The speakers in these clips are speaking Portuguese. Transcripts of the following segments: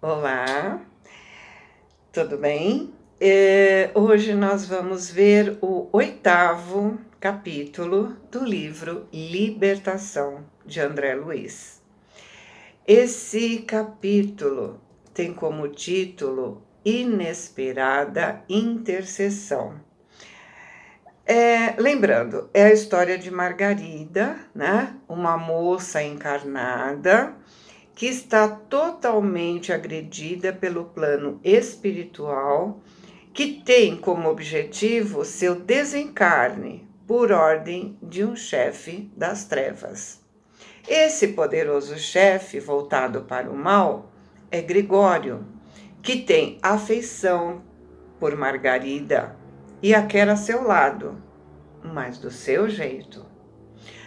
Olá, tudo bem? Hoje nós vamos ver o 8º capítulo do livro Libertação, de André Luiz. Esse capítulo tem como título Inesperada Intercessão. Lembrando, é a história de Margarida, né? Uma moça encarnada que está totalmente agredida pelo plano espiritual, que tem como objetivo seu desencarne por ordem de um chefe das trevas. Esse poderoso chefe voltado para o mal é Gregório, que tem afeição por Margarida e a quer a seu lado, mas do seu jeito.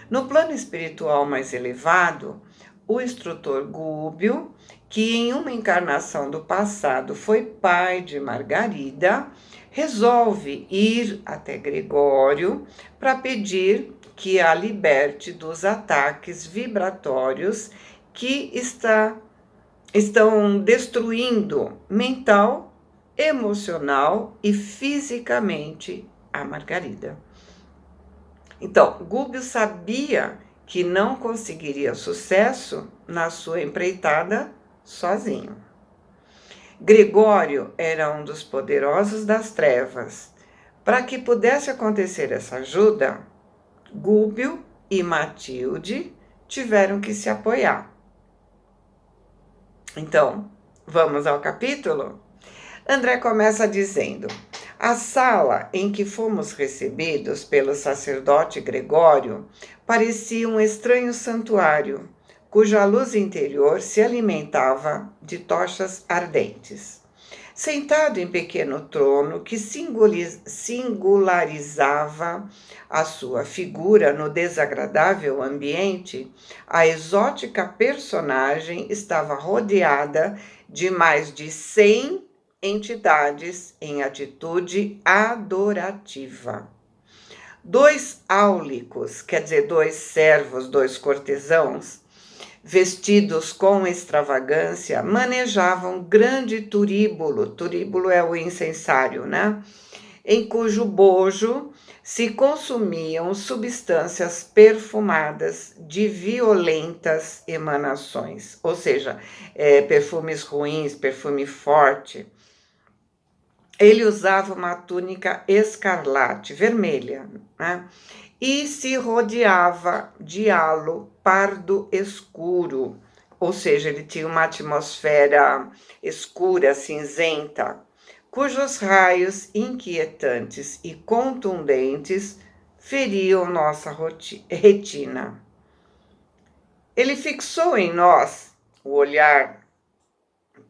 No plano espiritual mais elevado, o instrutor Gúbio, que em uma encarnação do passado foi pai de Margarida, resolve ir até Gregório para pedir que a liberte dos ataques vibratórios que estão destruindo mental, emocional e fisicamente a Margarida. Então, Gúbio sabia que não conseguiria sucesso na sua empreitada sozinho. Gregório era um dos poderosos das trevas. Para que pudesse acontecer essa ajuda, Gúbio e Matilde tiveram que se apoiar. Então, vamos ao capítulo? André começa dizendo: a sala em que fomos recebidos pelo sacerdote Gregório parecia um estranho santuário, cuja luz interior se alimentava de tochas ardentes. Sentado em pequeno trono que singularizava a sua figura no desagradável ambiente, a exótica personagem estava rodeada de mais de 100 entidades em atitude adorativa. 2 áulicos, quer dizer, 2 servos, 2 cortesãos, vestidos com extravagância, manejavam grande turíbulo. Turíbulo é o incensário, né? Em cujo bojo se consumiam substâncias perfumadas de violentas emanações, ou seja, perfumes ruins, perfume forte. Ele usava uma túnica escarlate, vermelha, né? E se rodeava de halo pardo escuro, ou seja, ele tinha uma atmosfera escura, cinzenta, cujos raios inquietantes e contundentes feriam nossa retina. Ele fixou em nós o olhar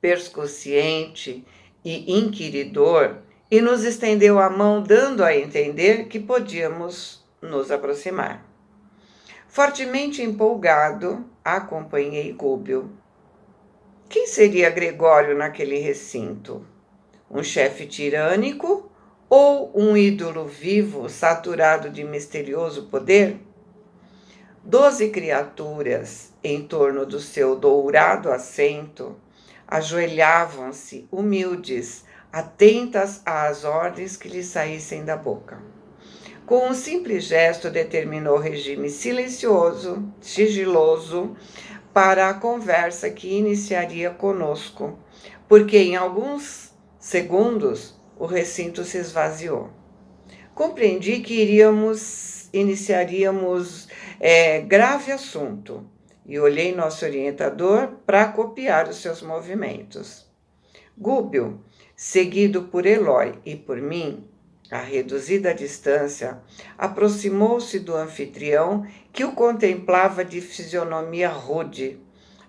perscruciente e inquiridor e nos estendeu a mão, dando a entender que podíamos nos aproximar. Fortemente empolgado, acompanhei Gúbio. Quem seria Gregório naquele recinto? Um chefe tirânico ou um ídolo vivo, saturado de misterioso poder? 12 criaturas em torno do seu dourado assento ajoelhavam-se humildes, atentas às ordens que lhe saíssem da boca. Com um simples gesto, determinou regime silencioso, sigiloso, para a conversa que iniciaria conosco, porque em alguns segundos o recinto se esvaziou. Compreendi que iniciaríamos grave assunto e olhei nosso orientador para copiar os seus movimentos. Gúbio, seguido por Eloy e por mim, a reduzida distância, aproximou-se do anfitrião, que o contemplava de fisionomia rude,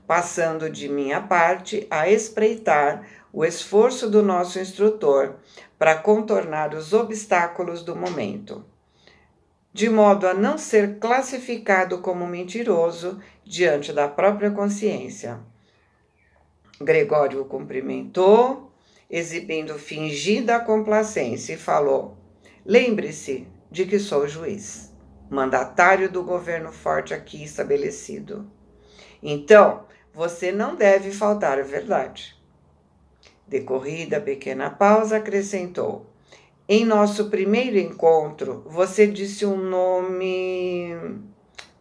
passando de minha parte a espreitar o esforço do nosso instrutor para contornar os obstáculos do momento, de modo a não ser classificado como mentiroso diante da própria consciência. Gregório o cumprimentou, exibindo fingida complacência, e falou: lembre-se de que sou juiz, mandatário do governo forte aqui estabelecido. Então, você não deve faltar à verdade. Decorrida a pequena pausa, acrescentou: em nosso primeiro encontro, você disse um nome.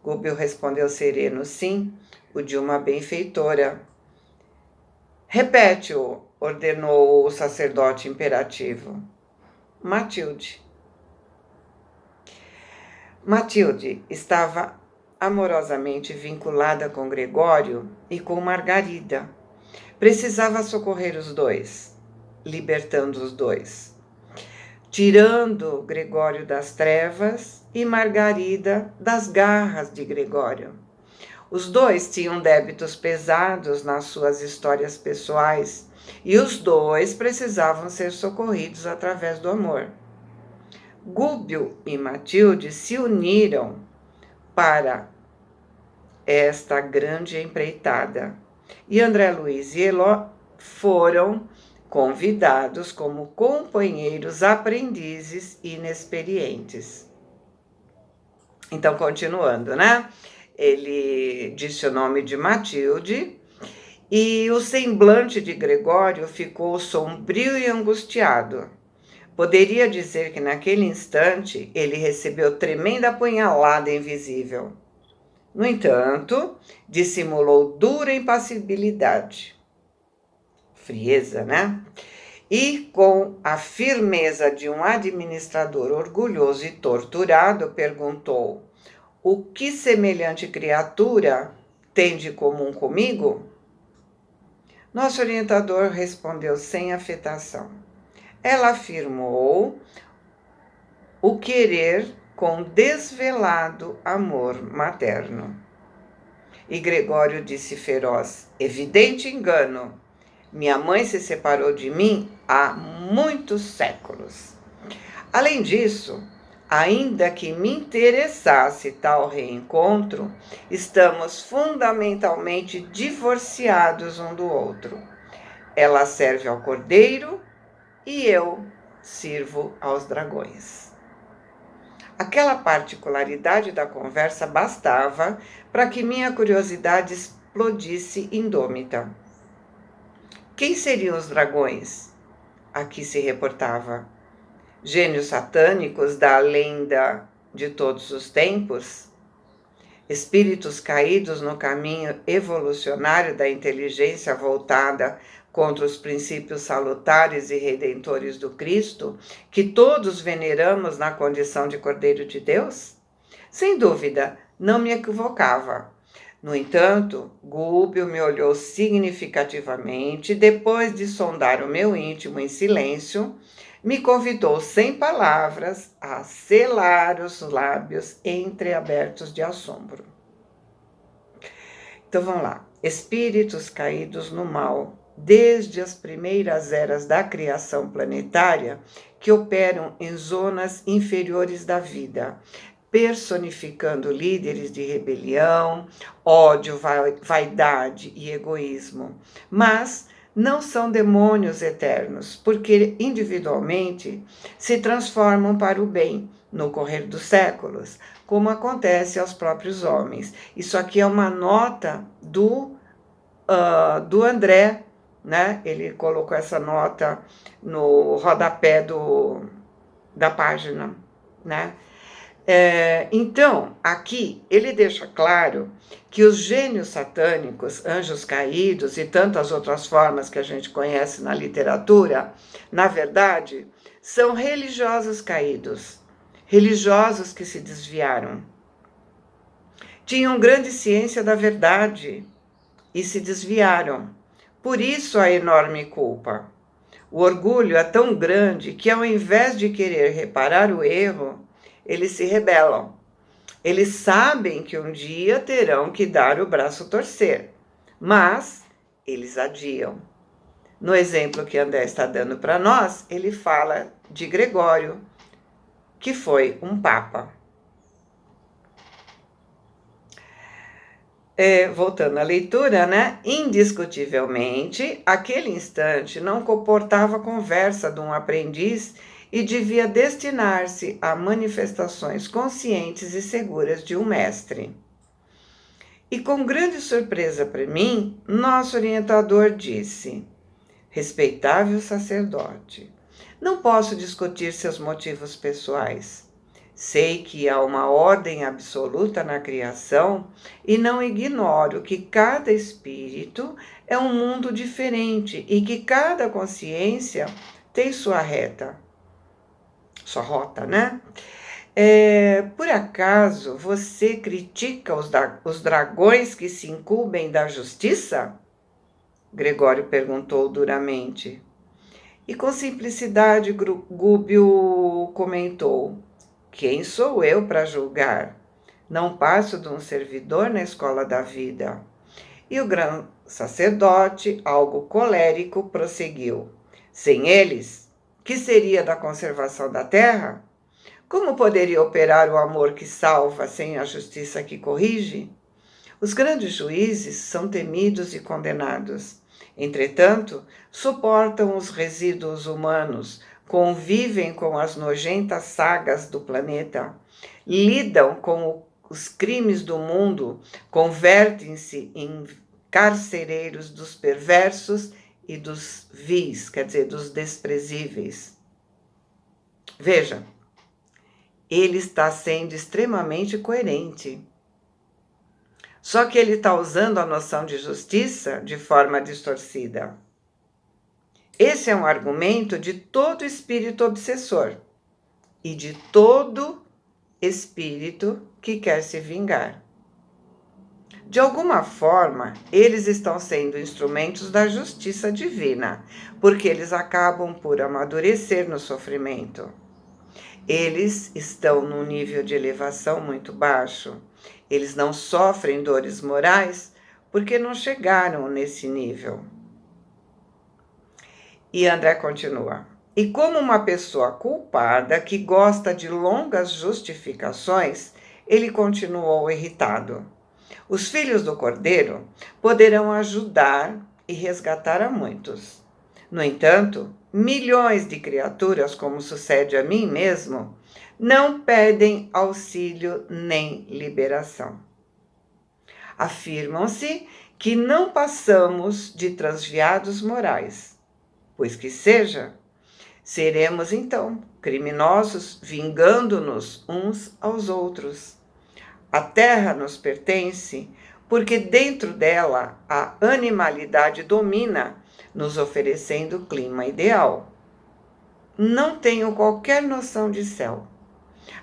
Gúbio respondeu sereno: sim, o de uma benfeitora. Repete-o, ordenou o sacerdote imperativo. Matilde. Matilde estava amorosamente vinculada com Gregório e com Margarida. Precisava socorrer os dois, libertando os dois, tirando Gregório das trevas e Margarida das garras de Gregório. Os dois tinham débitos pesados nas suas histórias pessoais e os dois precisavam ser socorridos através do amor. Gúbio e Matilde se uniram para esta grande empreitada e André Luiz e Eló foram convidados como companheiros aprendizes inexperientes. Então, continuando, né? Ele disse o nome de Matilde e o semblante de Gregório ficou sombrio e angustiado. Poderia dizer que naquele instante ele recebeu tremenda apunhalada invisível. No entanto, dissimulou dura impassibilidade. Frieza, né? E com a firmeza de um administrador orgulhoso e torturado, perguntou: o que semelhante criatura tem de comum comigo? Nosso orientador respondeu sem afetação. Ela afirmou o querer com desvelado amor materno. E Gregório disse feroz: evidente engano. Minha mãe se separou de mim há muitos séculos. Além disso, ainda que me interessasse tal reencontro, estamos fundamentalmente divorciados um do outro. Ela serve ao cordeiro e eu sirvo aos dragões. Aquela particularidade da conversa bastava para que minha curiosidade explodisse indômita. Quem seriam os dragões? Aqui se reportava. Gênios satânicos da lenda de todos os tempos? Espíritos caídos no caminho evolucionário da inteligência voltada contra os princípios salutares e redentores do Cristo, que todos veneramos na condição de Cordeiro de Deus? Sem dúvida, não me equivocava. No entanto, Gúbio me olhou significativamente, depois de sondar o meu íntimo em silêncio, me convidou sem palavras a selar os lábios entreabertos de assombro. Então vamos lá. Espíritos caídos no mal, desde as primeiras eras da criação planetária, que operam em zonas inferiores da vida, personificando líderes de rebelião, ódio, vaidade e egoísmo. Mas não são demônios eternos, porque individualmente se transformam para o bem no correr dos séculos, como acontece aos próprios homens. Isso aqui é uma nota do André, né? Ele colocou essa nota no rodapé da página, né? Então, aqui ele deixa claro que os gênios satânicos, anjos caídos e tantas outras formas que a gente conhece na literatura, na verdade, são religiosos caídos, religiosos que se desviaram. Tinham grande ciência da verdade e se desviaram. Por isso a enorme culpa. O orgulho é tão grande que, ao invés de querer reparar o erro, eles se rebelam. Eles sabem que um dia terão que dar o braço a torcer, mas eles adiam. No exemplo que André está dando para nós, ele fala de Gregório, que foi um papa. Voltando à leitura, né? Indiscutivelmente, aquele instante não comportava a conversa de um aprendiz e devia destinar-se a manifestações conscientes e seguras de um mestre. E com grande surpresa para mim, nosso orientador disse: respeitável sacerdote. Não posso discutir seus motivos pessoais. Sei que há uma ordem absoluta na criação e não ignoro que cada espírito é um mundo diferente e que cada consciência tem sua rota, né? Por acaso você critica os dragões que se incumbem da justiça? Gregório perguntou duramente. E com simplicidade, Gúbio comentou: quem sou eu para julgar? Não passo de um servidor na escola da vida. E o grande sacerdote, algo colérico, prosseguiu: sem eles, que seria da conservação da terra? Como poderia operar o amor que salva sem a justiça que corrige? Os grandes juízes são temidos e condenados. Entretanto, suportam os resíduos humanos, convivem com as nojentas sagas do planeta, lidam com os crimes do mundo, convertem-se em carcereiros dos perversos e dos vis, quer dizer, dos desprezíveis. Veja, ele está sendo extremamente coerente. Só que ele está usando a noção de justiça de forma distorcida. Esse é um argumento de todo espírito obsessor e de todo espírito que quer se vingar. De alguma forma, eles estão sendo instrumentos da justiça divina, porque eles acabam por amadurecer no sofrimento. Eles estão num nível de elevação muito baixo. Eles não sofrem dores morais porque não chegaram nesse nível. E André continua. E como uma pessoa culpada que gosta de longas justificações, ele continuou irritado. Os filhos do Cordeiro poderão ajudar e resgatar a muitos. No entanto, milhões de criaturas, como sucede a mim mesmo, não pedem auxílio nem liberação. Afirmam-se que não passamos de transviados morais, pois que seja, seremos então criminosos vingando-nos uns aos outros. A terra nos pertence porque dentro dela a animalidade domina, nos oferecendo o clima ideal. Não tenho qualquer noção de céu.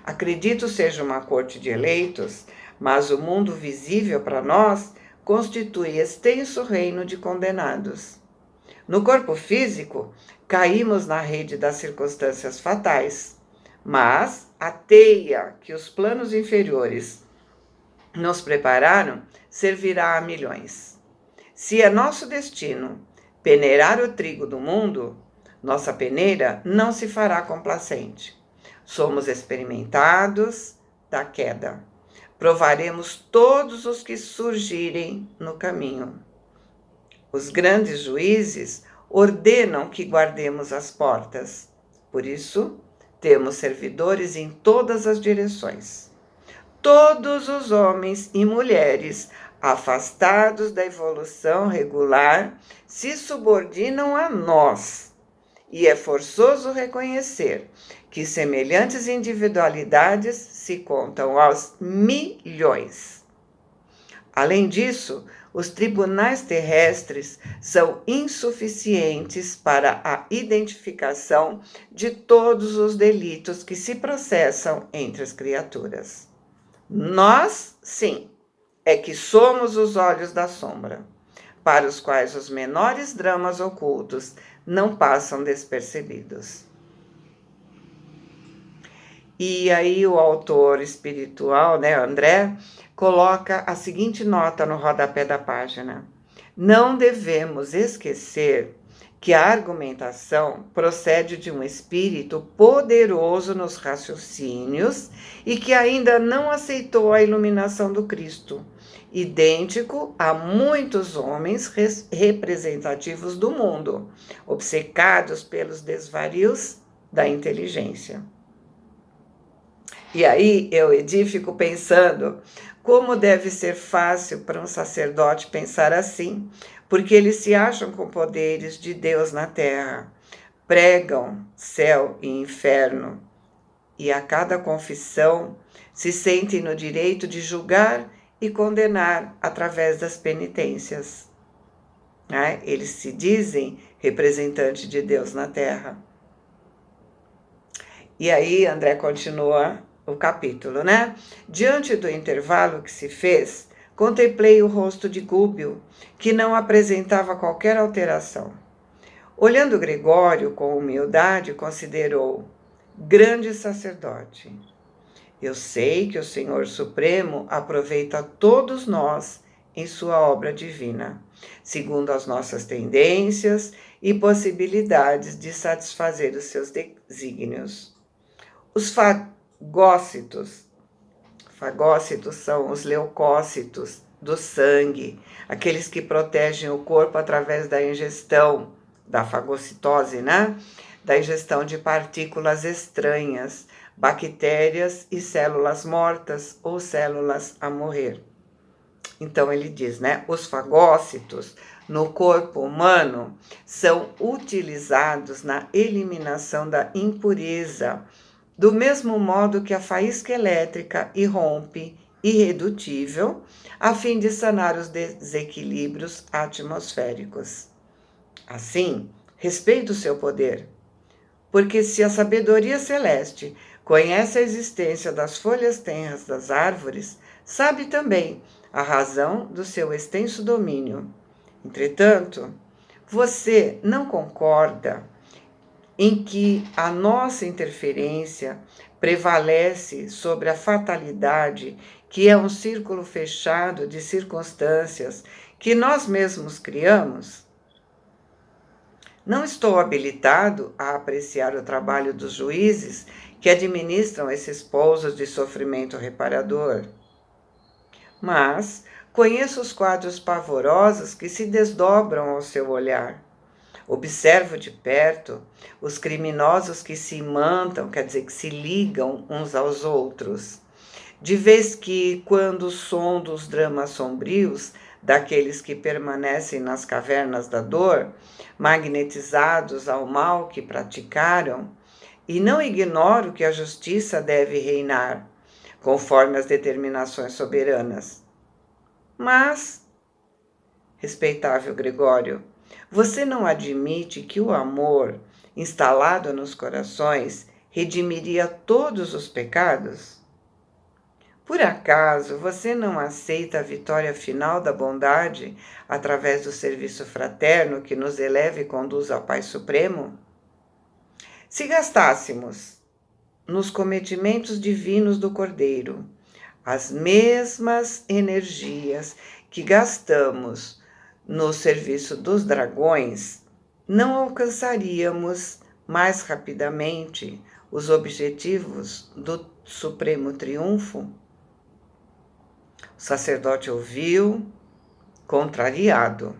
Acredito seja uma corte de eleitos, mas o mundo visível para nós constitui extenso reino de condenados. No corpo físico, caímos na rede das circunstâncias fatais, mas a teia que os planos inferiores nos prepararam servirá a milhões. Se é nosso destino peneirar o trigo do mundo, nossa peneira não se fará complacente. Somos experimentados da queda. Provaremos todos os que surgirem no caminho. Os grandes juízes ordenam que guardemos as portas. Por isso, temos servidores em todas as direções. Todos os homens e mulheres afastados da evolução regular se subordinam a nós. E é forçoso reconhecer que semelhantes individualidades se contam aos milhões. Além disso, os tribunais terrestres são insuficientes para a identificação de todos os delitos que se processam entre as criaturas. Nós, sim, é que somos os olhos da sombra, para os quais os menores dramas ocultos não passam despercebidos. E aí o autor espiritual, André, coloca a seguinte nota no rodapé da página. Não devemos esquecer que a argumentação procede de um espírito poderoso nos raciocínios e que ainda não aceitou a iluminação do Cristo, idêntico a muitos homens representativos do mundo, obcecados pelos desvarios da inteligência. E aí eu, Edi, fico pensando como deve ser fácil para um sacerdote pensar assim, porque eles se acham com poderes de Deus na terra, pregam céu e inferno, e a cada confissão se sentem no direito de julgar e condenar através das penitências. Né? Eles se dizem representantes de Deus na terra. E aí André continua o capítulo, né? Diante do intervalo que se fez, contemplei o rosto de Gúbio, que não apresentava qualquer alteração. Olhando Gregório com humildade, considerou: grande sacerdote, eu sei que o Senhor Supremo aproveita todos nós em sua obra divina, segundo as nossas tendências e possibilidades de satisfazer os seus desígnios. Os fagócitos são os leucócitos do sangue, aqueles que protegem o corpo através da ingestão, da fagocitose, né? Da ingestão de partículas estranhas, bactérias e células mortas ou células a morrer. Então ele diz, né? Os fagócitos no corpo humano são utilizados na eliminação da impureza, do mesmo modo que a faísca elétrica irrompe irredutível, a fim de sanar os desequilíbrios atmosféricos. Assim, respeite o seu poder, porque se a sabedoria celeste conhece a existência das folhas tenras das árvores, sabe também a razão do seu extenso domínio. Entretanto, você não concorda em que a nossa interferência prevalece sobre a fatalidade, que é um círculo fechado de circunstâncias que nós mesmos criamos? Não estou habilitado a apreciar o trabalho dos juízes que administram esses pousos de sofrimento reparador, mas conheço os quadros pavorosos que se desdobram ao seu olhar. Observo de perto os criminosos que se imantam, quer dizer, que se ligam uns aos outros. De vez que, quando sondo os dramas sombrios daqueles que permanecem nas cavernas da dor, magnetizados ao mal que praticaram, e não ignoro que a justiça deve reinar, conforme as determinações soberanas. Mas, respeitável Gregório, você não admite que o amor, instalado nos corações, redimiria todos os pecados? Por acaso você não aceita a vitória final da bondade através do serviço fraterno que nos eleva e conduz ao Pai Supremo? Se gastássemos nos cometimentos divinos do Cordeiro as mesmas energias que gastamos no serviço dos dragões, não alcançaríamos mais rapidamente os objetivos do supremo triunfo? O sacerdote ouviu, contrariado,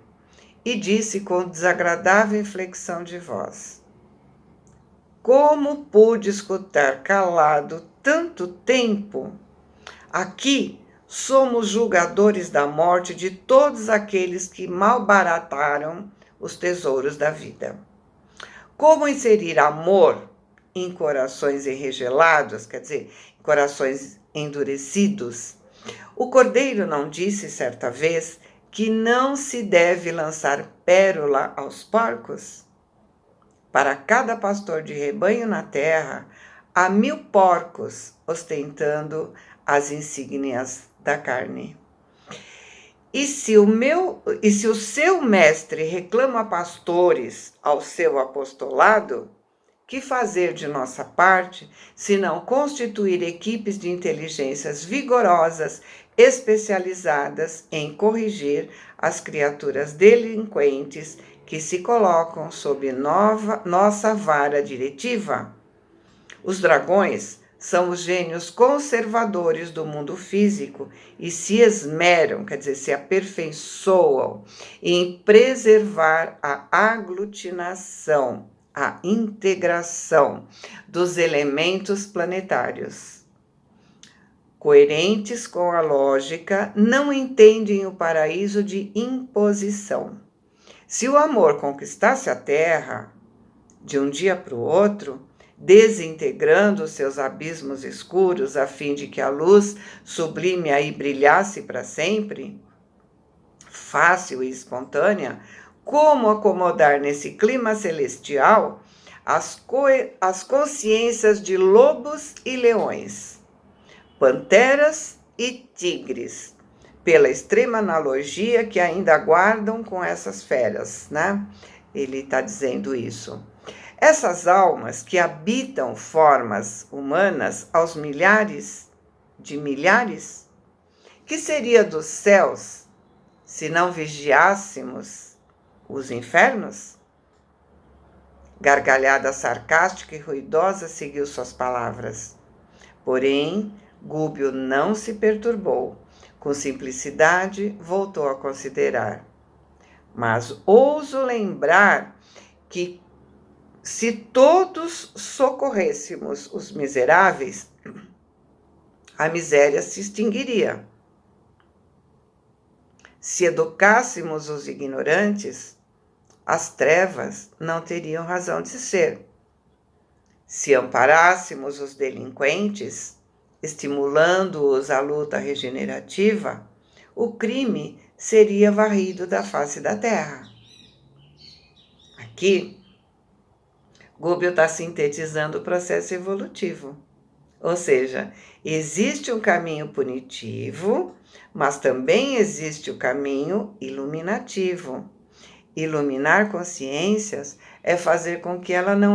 e disse com desagradável inflexão de voz: como pude escutar calado tanto tempo? Aqui somos julgadores da morte de todos aqueles que malbarataram os tesouros da vida. Como inserir amor em corações enregelados, quer dizer, em corações endurecidos? O Cordeiro não disse certa vez que não se deve lançar pérola aos porcos? Para cada pastor de rebanho na terra, há 1000 porcos ostentando as insígnias da carne. E se o seu mestre reclama pastores ao seu apostolado, que fazer de nossa parte, se não constituir equipes de inteligências vigorosas, especializadas em corrigir as criaturas delinquentes que se colocam sob nossa vara diretiva? Os dragões são os gênios conservadores do mundo físico e se esmeram, quer dizer, se aperfeiçoam em preservar a aglutinação, a integração dos elementos planetários. Coerentes com a lógica, não entendem o paraíso de imposição. Se o amor conquistasse a Terra, de um dia para o outro, desintegrando os seus abismos escuros a fim de que a luz sublime aí brilhasse para sempre, fácil e espontânea, como acomodar nesse clima celestial as consciências de lobos e leões, panteras e tigres, pela extrema analogia que ainda guardam com essas feras, né? Ele está dizendo isso. Essas almas que habitam formas humanas aos milhares de milhares, que seria dos céus se não vigiássemos os infernos? Gargalhada sarcástica e ruidosa seguiu suas palavras. Porém, Gúbio não se perturbou. Com simplicidade, voltou a considerar. Mas ouso lembrar que, se todos socorrêssemos os miseráveis, a miséria se extinguiria. Se educássemos os ignorantes, as trevas não teriam razão de ser. Se amparássemos os delinquentes, estimulando-os à luta regenerativa, o crime seria varrido da face da terra. Aqui, Gúbio está sintetizando o processo evolutivo. Ou seja, existe um caminho punitivo, mas também existe o caminho iluminativo. Iluminar consciências é fazer com que ela não